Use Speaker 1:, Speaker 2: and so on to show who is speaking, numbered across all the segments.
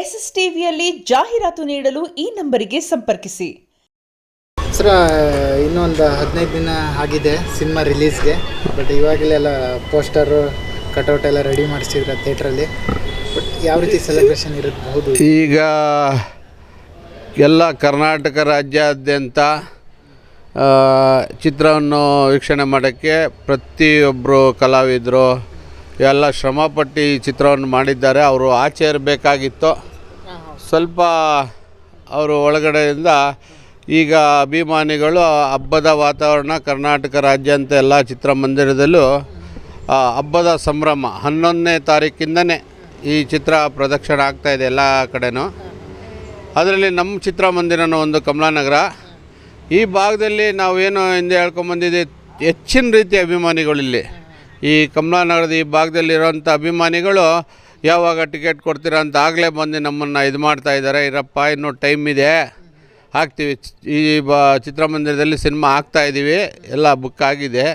Speaker 1: S S ಟಿವಿಯಲ್ಲಿ ಜಾಹೀರಾತು ನೀಡಲು ಈ ನಂಬರಿಗೆ ಸಂಪರ್ಕಿಸಿ.
Speaker 2: ಸರ್, ಇನ್ನೊಂದು 15 ದಿನ ಆಗಿದೆ ಸಿನಿಮಾ ರಿಲೀಸ್ಗೆ. ಬಟ್ ಇವಾಗಲೆಲ್ಲ ಪೋಸ್ಟರು ಕಟೌಟ್ ಎಲ್ಲ ರೆಡಿ ಮಾಡಿಸಿದ್ರೆ ಥಿಯೇಟ್ರಲ್ಲಿ. ಬಟ್ ಯಾವ ರೀತಿ ಸೆಲೆಬ್ರೇಷನ್ ಇರಬಹುದು?
Speaker 3: ಈಗ ಎಲ್ಲ ಕರ್ನಾಟಕ ರಾಜ್ಯಾದ್ಯಂತ ಚಿತ್ರವನ್ನು ವೀಕ್ಷಣೆ ಮಾಡೋಕ್ಕೆ ಪ್ರತಿಯೊಬ್ಬರು ಕಲಾವಿದರು ಎಲ್ಲ ಶ್ರಮಪಟ್ಟು ಈ ಚಿತ್ರವನ್ನು ಮಾಡಿದ್ದಾರೆ. ಅವರು ಆಚೆ ಇರಬೇಕಾಗಿತ್ತು, ಸ್ವಲ್ಪ ಅವರು ಒಳಗಡೆಯಿಂದ ಈಗ ಅಭಿಮಾನಿಗಳು ಹಬ್ಬದ ವಾತಾವರಣ ಕರ್ನಾಟಕ ರಾಜ್ಯಾದ್ಯಂತ ಎಲ್ಲ ಚಿತ್ರಮಂದಿರದಲ್ಲೂ ಹಬ್ಬದ ಸಂಭ್ರಮ. 11ನೇ ತಾರೀಕಿಂದನೇ ಈ ಚಿತ್ರ ಪ್ರದರ್ಶನ ಆಗ್ತಾಯಿದೆ ಎಲ್ಲ ಕಡೆನೂ. ಅದರಲ್ಲಿ ನಮ್ಮ ಚಿತ್ರಮಂದಿರನ ಒಂದು ಕಮಲಾನಗರ ಈ ಭಾಗದಲ್ಲಿ ನಾವೇನು ಹಿಂದೆ ಹೇಳ್ಕೊಂಬಂದಿದ್ದೆ, ಹೆಚ್ಚಿನ ರೀತಿಯ ಅಭಿಮಾನಿಗಳಿಲ್ಲಿ ಈ ಕಮಲಾನಗರದ ಈ ಭಾಗದಲ್ಲಿರೋಂಥ ಅಭಿಮಾನಿಗಳು ಯಾವಾಗ ಟಿಕೆಟ್ ಕೊಡ್ತೀರಾ ಅಂತ ಆಗಲೇ ಬಂದು ನಮ್ಮನ್ನು ಇದು ಮಾಡ್ತಾಯಿದ್ದಾರೆ. ಇರಪ್ಪ, ಇನ್ನೂ ಟೈಮ್ ಇದೆ, ಹಾಕ್ತೀವಿ, ಈ ಚಿತ್ರಮಂದಿರದಲ್ಲಿ ಸಿನಿಮಾ ಹಾಕ್ತಾಯಿದ್ದೀವಿ, ಎಲ್ಲ ಬುಕ್ ಆಗಿದೆ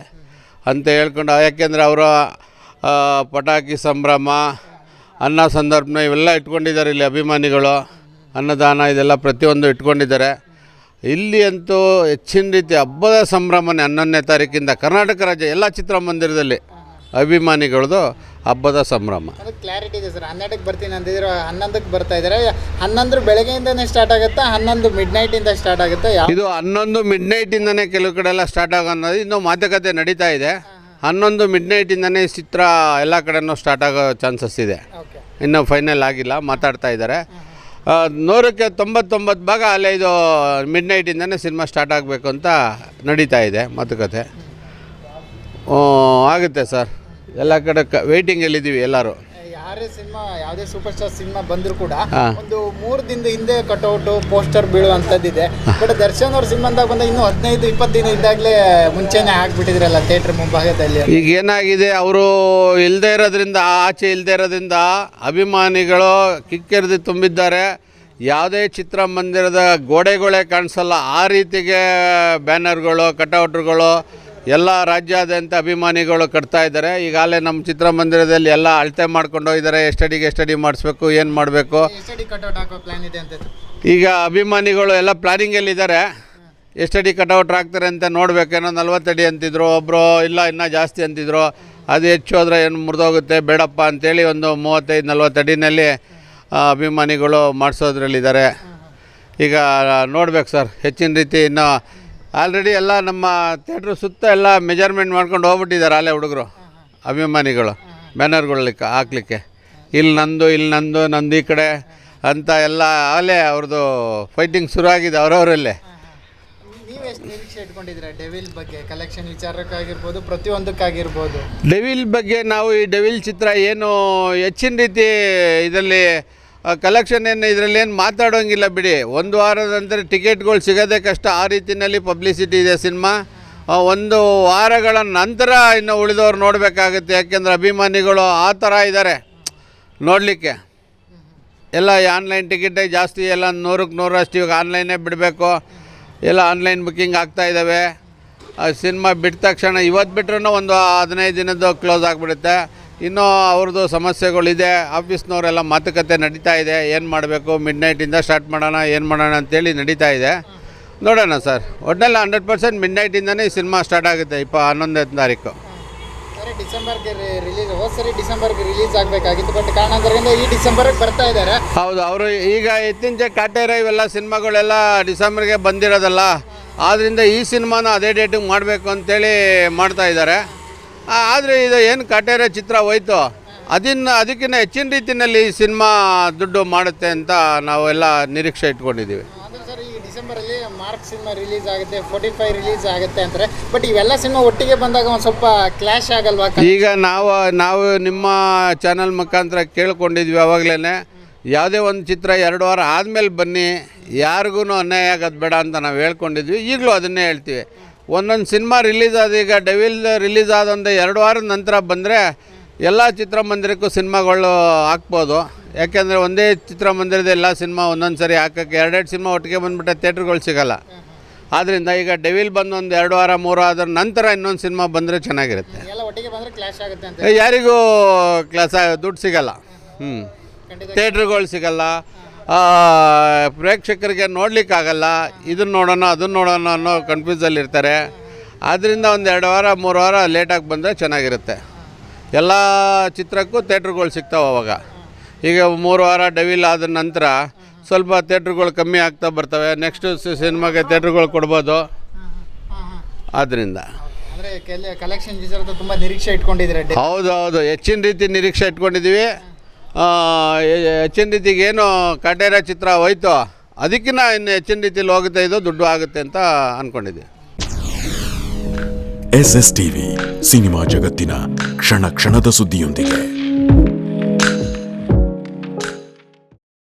Speaker 3: ಅಂತ ಹೇಳ್ಕೊಂಡು. ಯಾಕೆಂದರೆ ಅವರ ಪಟಾಕಿ ಸಂಭ್ರಮ, ಅನ್ನ ಸಂದರ್ಭನ ಇವೆಲ್ಲ ಇಟ್ಕೊಂಡಿದ್ದಾರೆ ಇಲ್ಲಿ ಅಭಿಮಾನಿಗಳು. ಅನ್ನದಾನ ಇದೆಲ್ಲ ಪ್ರತಿಯೊಂದು ಇಟ್ಕೊಂಡಿದ್ದಾರೆ. ಇಲ್ಲಿ ಅಂತೂ ಹೆಚ್ಚಿನ ರೀತಿ ಹಬ್ಬದ ಸಂಭ್ರಮನೇ 11ನೇ ತಾರೀಕಿಂದ ಕರ್ನಾಟಕ ರಾಜ್ಯ ಎಲ್ಲ ಚಿತ್ರಮಂದಿರದಲ್ಲಿ ಅಭಿಮಾನಿಗಳದು ಹಬ್ಬದ ಸಂಭ್ರಮ.
Speaker 2: ಅದಕ್ಕೆ ಕ್ಲಾರಿಟಿ ಇದೆ ಸರ್. 12ಕ್ಕೆ ಬರ್ತೀನಿ ಅಂತಿದ್ರು, 11ಕ್ಕೆ ಬರ್ತಾ ಇದ್ದಾರೆ. 11 ಬೆಳಗ್ಗೆಯಿಂದನೇ ಸ್ಟಾರ್ಟ್ ಆಗುತ್ತಾ, 11 ಮಿಡ್ನೈಟಿಂದ ಸ್ಟಾರ್ಟ್ ಆಗುತ್ತೆ?
Speaker 3: ಇದು 11 ಮಿಡ್ನೈಟಿಂದನೇ ಕೆಲವು ಕಡೆ ಎಲ್ಲ ಸ್ಟಾರ್ಟ್ ಆಗೋದು. ಇನ್ನೂ ಮಾತುಕತೆ ನಡೀತಾ ಇದೆ. 11 ಮಿಡ್ನೈಟಿಂದನೇ ಚಿತ್ರ ಎಲ್ಲ ಕಡೆನೂ ಸ್ಟಾರ್ಟ್ ಆಗೋ ಚಾನ್ಸಸ್ ಇದೆ. ಇನ್ನೂ ಫೈನಲ್ ಆಗಿಲ್ಲ, ಮಾತಾಡ್ತಾ ಇದ್ದಾರೆ. 100ಕ್ಕೆ 99 ಭಾಗ ಅಲ್ಲೇ ಇದು ಮಿಡ್ನೈಟಿಂದನೇ ಸಿನಿಮಾ ಸ್ಟಾರ್ಟ್ ಆಗಬೇಕು ಅಂತ ನಡೀತಾ ಇದೆ ಮಾತುಕತೆ. ಆಗುತ್ತೆ ಸರ್, ಎಲ್ಲ ಕಡೆ ವೆಯ್ಟಿಂಗಲ್ಲಿದ್ದೀವಿ ಎಲ್ಲರೂ.
Speaker 2: ಯಾರೇ ಸಿನಿಮಾ, ಯಾವುದೇ ಸೂಪರ್ ಸ್ಟಾರ್ ಸಿನಿಮಾ ಬಂದರೂ ಕೂಡ ಒಂದು 3 ದಿನದ ಹಿಂದೆ ಕಟೌಟು ಪೋಸ್ಟರ್ ಬೀಳುವಂಥದ್ದಿದೆ. ಬಟ್ ದರ್ಶನ್ ಅವ್ರ ಸಿನಿಮಾ ಅಂತ ಬಂದ ಇನ್ನೂ 15-20 ದಿನ ಇದ್ದಾಗಲೇ ಮುಂಚೆನೇ ಹಾಕ್ಬಿಟ್ಟಿದ್ರಲ್ಲ ಥಿಯೇಟ್ರ್ ಮುಂಭಾಗದಲ್ಲಿ.
Speaker 3: ಈಗ ಏನಾಗಿದೆ, ಅವರು ಇಲ್ಲದೆ ಇರೋದ್ರಿಂದ, ಆಚೆ ಇಲ್ಲದೆ ಇರೋದ್ರಿಂದ ಅಭಿಮಾನಿಗಳು ಕಿಕ್ಕಿರಿದು ತುಂಬಿದ್ದಾರೆ. ಯಾವುದೇ ಚಿತ್ರಮಂದಿರದ ಗೋಡೆಗಳೇ ಕಾಣಿಸಲ್ಲ, ಆ ರೀತಿಗೆ ಬ್ಯಾನರ್ಗಳು, ಕಟೌಟ್ರುಗಳು ಎಲ್ಲ ರಾಜ್ಯಾದ್ಯಂತ ಅಭಿಮಾನಿಗಳು ಕಟ್ತಾ ಇದ್ದಾರೆ. ಈಗಾಗಲೇ ನಮ್ಮ ಚಿತ್ರಮಂದಿರದಲ್ಲಿ ಎಲ್ಲ ಅಳತೆ ಮಾಡ್ಕೊಂಡು ಹೋಗಿದ್ದಾರೆ, ಎಷ್ಟಡಿ ಮಾಡಿಸ್ಬೇಕು, ಏನು ಮಾಡಬೇಕು.
Speaker 2: ಕಟೌಟ್ ಹಾಕೋ ಪ್ಲಾನ್ ಇದೆ ಅಂತ
Speaker 3: ಈಗ ಅಭಿಮಾನಿಗಳು ಎಲ್ಲ ಪ್ಲಾನಿಂಗಲ್ಲಿದ್ದಾರೆ. ಎಷ್ಟಡಿ ಕಟೌಟ್ ಹಾಕ್ತಾರೆ ಅಂತ ನೋಡಬೇಕೇನೋ. 40 ಅಡಿ ಅಂತಿದ್ರು, ಒಬ್ಬರು ಇಲ್ಲ ಇನ್ನೂ ಜಾಸ್ತಿ ಅಂತಿದ್ರು. ಅದು ಹೆಚ್ಚು ಹೋದರೆ ಏನು ಮುರಿದೋಗುತ್ತೆ, ಬೇಡಪ್ಪ ಅಂಥೇಳಿ ಒಂದು 35-40 ಅಡಿನಲ್ಲಿ ಅಭಿಮಾನಿಗಳು ಮಾಡಿಸೋದ್ರಲ್ಲಿದ್ದಾರೆ. ಈಗ ನೋಡ್ಬೇಕು ಸರ್, ಹೆಚ್ಚಿನ ರೀತಿ ಇನ್ನು ಆಲ್ರೆಡಿ ಎಲ್ಲ ನಮ್ಮ ಥಿಯೇಟ್ರ್ ಸುತ್ತ ಎಲ್ಲ ಮೆಜರ್ಮೆಂಟ್ ಮಾಡ್ಕೊಂಡು ಹೋಗ್ಬಿಟ್ಟಿದ್ದಾರೆ ಅಲ್ಲೇ ಹುಡುಗರು ಅಭಿಮಾನಿಗಳು ಬ್ಯಾನರ್ಗಳಲ್ಲಿ ಹಾಕ್ಲಿಕ್ಕೆ. ಇಲ್ಲಿ ನಂದು ಈ ಕಡೆ ಅಂತ ಎಲ್ಲ ಅಲ್ಲೇ ಅವ್ರದ್ದು ಫೈಟಿಂಗ್ ಶುರುವಾಗಿದೆ ಅವರವರಲ್ಲೇ.
Speaker 2: ನೀವೆಷ್ಟು ನಿರೀಕ್ಷೆ ಇಟ್ಕೊಂಡಿದ್ದೀರಾ ಡೆವಿಲ್ ಬಗ್ಗೆ? ಕಲೆಕ್ಷನ್ ವಿಚಾರಕ್ಕಾಗಿರ್ಬೋದು, ಪ್ರತಿಯೊಂದಕ್ಕಾಗಿರ್ಬೋದು.
Speaker 3: ಡೆವಿಲ್ ಬಗ್ಗೆ ನಾವು ಈ ಡೆವಿಲ್ ಚಿತ್ರ ಏನು ಹೆಚ್ಚಿನ ರೀತಿ ಇದರಲ್ಲಿ ಕಲೆಕ್ಷನ್ ಏನು ಇದರಲ್ಲೇನು ಮಾತಾಡೋಂಗಿಲ್ಲ ಬಿಡಿ. 1 ವಾರದ ನಂತರ ಟಿಕೆಟ್ಗಳು ಸಿಗೋದೇ ಕಷ್ಟ, ಆ ರೀತಿಯಲ್ಲಿ ಪಬ್ಲಿಸಿಟಿ ಇದೆ ಸಿನಿಮಾ. 1 ವಾರಗಳ ನಂತರ ಇನ್ನು ಉಳಿದವ್ರು ನೋಡಬೇಕಾಗುತ್ತೆ. ಯಾಕೆಂದರೆ ಅಭಿಮಾನಿಗಳು ಆ ಥರ ಇದ್ದಾರೆ ನೋಡಲಿಕ್ಕೆ. ಎಲ್ಲ ಆನ್ಲೈನ್ ಟಿಕೆಟೇ ಜಾಸ್ತಿ, ಎಲ್ಲ 100ಕ್ಕೆ 100 ಇವಾಗ ಆನ್ಲೈನೇ ಬಿಡಬೇಕು. ಎಲ್ಲ ಆನ್ಲೈನ್ ಬುಕ್ಕಿಂಗ್ ಆಗ್ತಾಯಿದ್ದಾವೆ. ಸಿನಿಮಾ ಬಿಟ್ಟ ತಕ್ಷಣ ಇವತ್ತು ಬಿಟ್ರೂ ಒಂದು 15 ದಿನದ್ದು ಕ್ಲೋಸ್ ಆಗಿಬಿಡುತ್ತೆ. ಇನ್ನೂ ಅವ್ರದ್ದು ಸಮಸ್ಯೆಗಳಿದೆ. ಆಫೀಸ್ನವರೆಲ್ಲ ಮಾತುಕತೆ ನಡೀತಾ ಇದೆ, ಏನು ಮಾಡಬೇಕು, ಮಿಡ್ನೈಟಿಂದ ಸ್ಟಾರ್ಟ್ ಮಾಡೋಣ, ಏನು ಮಾಡೋಣ ಅಂತೇಳಿ ನಡೀತಾ ಇದೆ. ನೋಡೋಣ ಸರ್, ಒಟ್ಟಿನಲ್ಲಿ 100% ಮಿಡ್ನೈಟಿಂದನೇ ಈ ಸಿನಿಮಾ ಸ್ಟಾರ್ಟ್ ಆಗುತ್ತೆ 11ನೇ ತಾರೀಕು.
Speaker 2: ಸರಿ, ಡಿಸೆಂಬರ್ಗೆ ರಿಲೀಸ್, ಸರಿ ಡಿಸೆಂಬರ್ಗೆ ರಿಲೀಸ್ ಆಗಬೇಕಾಗಿತ್ತು. ಬಟ್ ಕಾರಣಾಂತರದಿಂದ ಈ ಡಿಸೆಂಬರ್ಗೆ ಬರ್ತಾ ಇದ್ದಾರೆ.
Speaker 3: ಹೌದು, ಅವರು ಈಗ ಇತ್ತೀಚೆಗೆ ಕಾಟೇರ ಇವೆಲ್ಲ ಸಿನಿಮಾಗಳೆಲ್ಲ ಡಿಸೆಂಬರ್ಗೆ ಬಂದಿರೋದಲ್ಲ, ಆದ್ದರಿಂದ ಈ ಸಿನಿಮಾನ ಅದೇ ಡೇಟಿಗೆ ಮಾಡಬೇಕು ಅಂತೇಳಿ ಮಾಡ್ತಾ ಇದ್ದಾರೆ. ಆದರೆ ಇದು ಏನು ಕಾಟೇರ ಚಿತ್ರ ಹೋಯ್ತು, ಅದಕ್ಕಿಂತ ಹೆಚ್ಚಿನ ರೀತಿಯಲ್ಲಿ ಈ ಸಿನಿಮಾ ದುಡ್ಡು ಮಾಡುತ್ತೆ ಅಂತ ನಾವೆಲ್ಲ ನಿರೀಕ್ಷೆ ಇಟ್ಕೊಂಡಿದ್ದೀವಿ.
Speaker 2: ಅಂದರೆ ಸರ್, ಈ ಡಿಸೆಂಬರಲ್ಲಿ ಮಾರ್ಕ್ ಸಿನಿಮಾ ರಿಲೀಸ್ ಆಗುತ್ತೆ, 45 ರಿಲೀಸ್ ಆಗುತ್ತೆ ಅಂತಾರೆ. ಬಟ್ ಇವೆಲ್ಲ ಸಿನಿಮಾ ಒಟ್ಟಿಗೆ ಬಂದಾಗ ಒಂದು ಸ್ವಲ್ಪ ಕ್ಲಾಶ್ ಆಗಲ್ವಾ?
Speaker 3: ಈಗ ನಾವು ನಿಮ್ಮ ಚಾನಲ್ ಮುಖಾಂತರ ಕೇಳ್ಕೊಂಡಿದ್ವಿ ಅವಾಗಲೇ, ಯಾವುದೇ ಒಂದು ಚಿತ್ರ 2 ವಾರ ಆದಮೇಲೆ ಬನ್ನಿ, ಯಾರಿಗೂ ಅನ್ಯಾಯ ಆಗೋದು ಬೇಡ ಅಂತ ನಾವು ಹೇಳ್ಕೊಂಡಿದ್ವಿ. ಈಗಲೂ ಅದನ್ನೇ ಹೇಳ್ತೀವಿ. ಒಂದೊಂದು ಸಿನಿಮಾ ರಿಲೀಸ್ ಆದ, ಈಗ ಡೆವಿಲ್ ರಿಲೀಸ್ ಆದೊಂದು 2 ವಾರದ ನಂತರ ಬಂದರೆ ಎಲ್ಲ ಚಿತ್ರಮಂದಿರಕ್ಕೂ ಸಿನಿಮಾಗಳು ಹಾಕ್ಬೋದು. ಯಾಕೆಂದರೆ ಒಂದೇ ಚಿತ್ರಮಂದಿರದ ಎಲ್ಲ ಸಿನಿಮಾ ಒಂದೊಂದು ಸರಿ ಹಾಕೋಕ್ಕೆ 2 ಸಿನಿಮಾ ಒಟ್ಟಿಗೆ ಬಂದುಬಿಟ್ಟೆ ಥಿಯೇಟ್ರ್ಗಳು ಸಿಗೋಲ್ಲ. ಆದ್ದರಿಂದ ಈಗ ಡೆವಿಲ್ ಬಂದು ಒಂದು 2 ವಾರ 3 ವಾರ ಆದ್ರ ನಂತರ ಇನ್ನೊಂದು ಸಿನಿಮಾ ಬಂದರೆ ಚೆನ್ನಾಗಿರುತ್ತೆ.
Speaker 2: ಎಲ್ಲ ಒಟ್ಟಿಗೆ ಬಂದರೆ ಕ್ಲಾಶ್ ಆಗುತ್ತೆ ಅಂತ
Speaker 3: ಯಾರಿಗೂ ದುಡ್ಡು ಸಿಗೋಲ್ಲ. ಥಿಯೇಟ್ರುಗಳು ಸಿಗಲ್ಲ, ಪ್ರೇಕ್ಷಕರಿಗೆ ನೋಡಲಿಕ್ಕಾಗಲ್ಲ, ಇದನ್ನು ನೋಡೋಣ ಅದನ್ನು ನೋಡೋಣ ಅನ್ನೋ ಕನ್ಫ್ಯೂಸಲ್ಲಿ ಇರ್ತಾರೆ. ಆದ್ದರಿಂದ ಒಂದು 2 ವಾರ 3 ವಾರ ಲೇಟಾಗಿ ಬಂದರೆ ಚೆನ್ನಾಗಿರುತ್ತೆ. ಎಲ್ಲ ಚಿತ್ರಕ್ಕೂ ಥಿಯೇಟ್ರುಗಳು ಸಿಗ್ತಾವೆ ಅವಾಗ. ಈಗ 3 ವಾರ ಡೆವಿಲ್ ಆದ ನಂತರ ಸ್ವಲ್ಪ ಥಿಯೇಟ್ರುಗಳು ಕಮ್ಮಿ ಆಗ್ತಾ ಬರ್ತವೆ. ನೆಕ್ಸ್ಟ್ ಸಿನಿಮಾಗೆ ಥಿಯೇಟ್ರುಗಳು ಕೊಡ್ಬೋದು. ಆದ್ದರಿಂದ
Speaker 2: ಕಲೆಕ್ಷನ್ ತುಂಬ ನಿರೀಕ್ಷೆ ಇಟ್ಕೊಂಡಿದ್ದೀರಾ?
Speaker 3: ಹೌದು, ಹೆಚ್ಚಿನ ರೀತಿ ನಿರೀಕ್ಷೆ ಇಟ್ಕೊಂಡಿದ್ದೀವಿ. ಹೆಚ್ಚಿನ ರೀತಿಗೆ ಏನು ಕಾಟೇರ ಚಿತ್ರ ಹೋಯ್ತು, ಅದಕ್ಕಿಂತ ಇನ್ನು ಹೆಚ್ಚಿನ ರೀತಿಯಲ್ಲಿ ಹೋಗುತ್ತೆ, ಇದು ದುಡ್ಡು ಆಗುತ್ತೆ ಅಂತ ಅಂದ್ಕೊಂಡಿದ್ದೀವಿ.
Speaker 4: SS TV ಸಿನಿಮಾ ಜಗತ್ತಿನ ಕ್ಷಣ ಕ್ಷಣದ ಸುದ್ದಿಯೊಂದಿಗೆ.